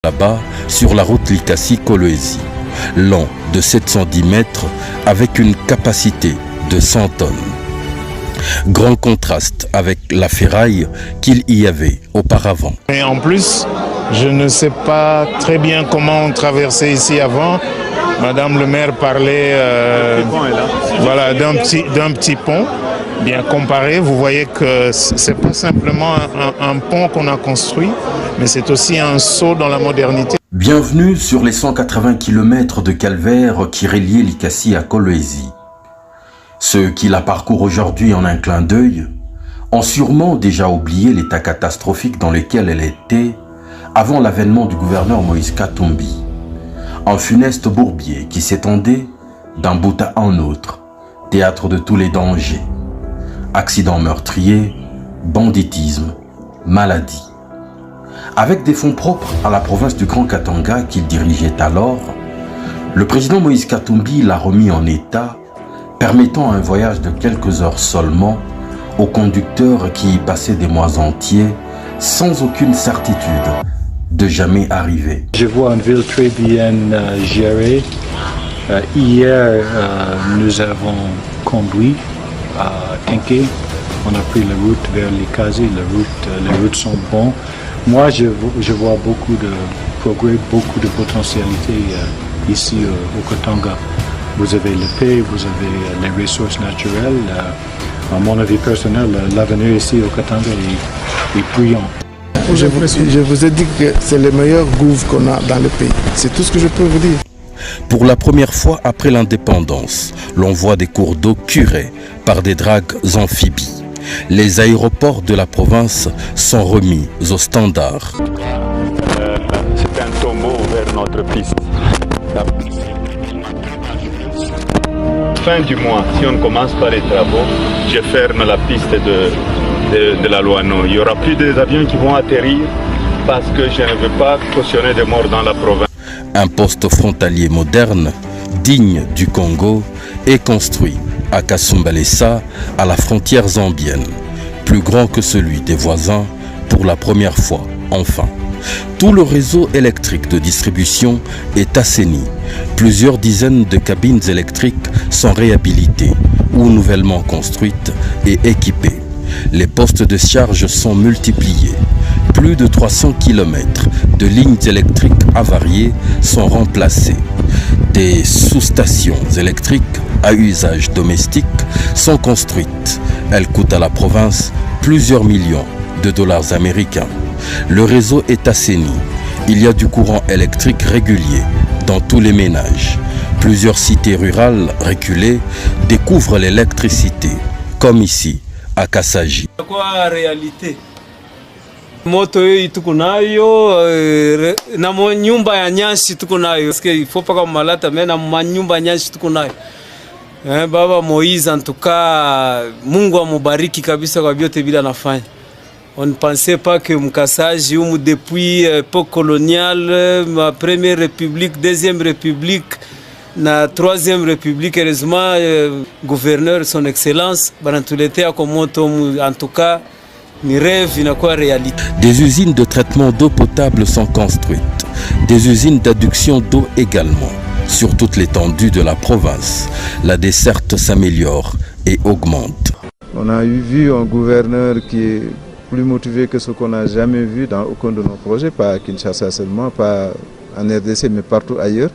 là-bas sur la route Likasi-Kolwezi, long de 710 mètres avec une capacité de 100 tonnes. Grand contraste avec la ferraille qu'il y avait auparavant. Et en plus, je ne sais pas très bien comment on traversait ici avant. Madame le maire parlait voilà, d'un petit pont. Bien comparé, vous voyez que ce n'est pas simplement un pont qu'on a construit, mais c'est aussi un saut dans la modernité. Bienvenue sur les 180 km de calvaire qui reliaient Likasi à Kolwezi. Ceux qui la parcourent aujourd'hui en un clin d'œil ont sûrement déjà oublié l'état catastrophique dans lequel elle était avant l'avènement du gouverneur Moïse Katumbi. Un funeste bourbier qui s'étendait d'un bout à un autre, théâtre de tous les dangers. Accidents meurtriers, banditisme, maladie. Avec des fonds propres à la province du Grand Katanga qu'il dirigeait alors, le président Moïse Katumbi l'a remis en état, permettant un voyage de quelques heures seulement aux conducteurs qui y passaient des mois entiers sans aucune certitude de jamais arriver. Je vois une ville très bien gérée. Hier, nous avons conduit à Tenke. On a pris la route vers Likasi. Les routes sont bonnes. Moi, je vois beaucoup de progrès, beaucoup de potentialité ici au Katanga. Vous avez la paix, vous avez les ressources naturelles. À mon avis personnel, l'avenir ici au Katanga est brillant. Je vous ai dit que c'est le meilleur gouffre qu'on a dans le pays. C'est tout ce que je peux vous dire. Pour la première fois après l'indépendance, l'on voit des cours d'eau curés par des dragues amphibies. Les aéroports de la province sont remis aux standards. C'est un tombeau vers notre piste. Fin du mois, si on commence par les travaux, je ferme la piste de la Loano. Il n'y aura plus d'avions qui vont atterrir parce que je ne veux pas cautionner des morts dans la province. Un poste frontalier moderne, digne du Congo, est construit à Kasumbalesa, à la frontière zambienne, plus grand que celui des voisins pour la première fois, enfin. Tout le réseau électrique de distribution est assaini. Plusieurs dizaines de cabines électriques sont réhabilitées ou nouvellement construites et équipées. Les postes de charge sont multipliés. Plus de 300 km de lignes électriques avariées sont remplacées. Des sous-stations électriques à usage domestique sont construites. Elles coûtent à la province plusieurs millions de dollars américains. Le réseau est assaini. Il y a du courant électrique régulier dans tous les ménages. Plusieurs cités rurales reculées découvrent l'électricité, comme ici à Kasaji. Kwa réalité moto hii tuko nayo na nyumba ya nyasi tuko nayo parce que il faut pas comme malata mais na nyumba ya nyasi tuko nayo. Baba Moïse en tout cas Mungu amubariki kabisa kwa vyote bila nafanya. On ne pensait pas que Mkasaji depuis époque coloniale, ma première république, deuxième république, la troisième république, heureusement, gouverneur, son excellence, en tout cas, mes rêves, il n'y a quoi réalité. Des usines de traitement d'eau potable sont construites, des usines d'adduction d'eau également. Sur toute l'étendue de la province, la desserte s'améliore et augmente. On a vu un gouverneur qui est plus motivé que ce qu'on n'a jamais vu dans aucun de nos projets, pas à Kinshasa seulement, pas en RDC, mais partout ailleurs.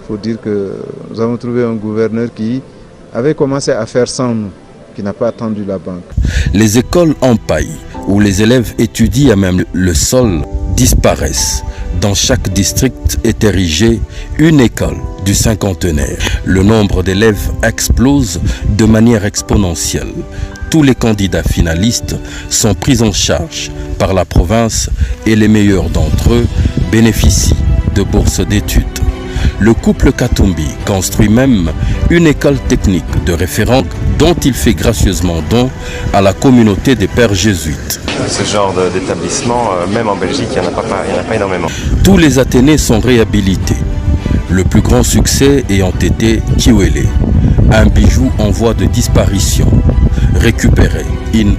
Il faut dire que nous avons trouvé un gouverneur qui avait commencé à faire sans nous, qui n'a pas attendu la banque. Les écoles en paille, où les élèves étudient à même le sol, disparaissent. Dans chaque district est érigée une école du cinquantenaire. Le nombre d'élèves explose de manière exponentielle. Tous les candidats finalistes sont pris en charge par la province et les meilleurs d'entre eux bénéficient de bourses d'études. Le couple Katumbi construit même une école technique de référence dont il fait gracieusement don à la communauté des pères jésuites. Ce genre d'établissement, même en Belgique, il n'y en a pas énormément. Tous les Athénées sont réhabilités. Le plus grand succès ayant été Kiwele, un bijou en voie de disparition, récupéré in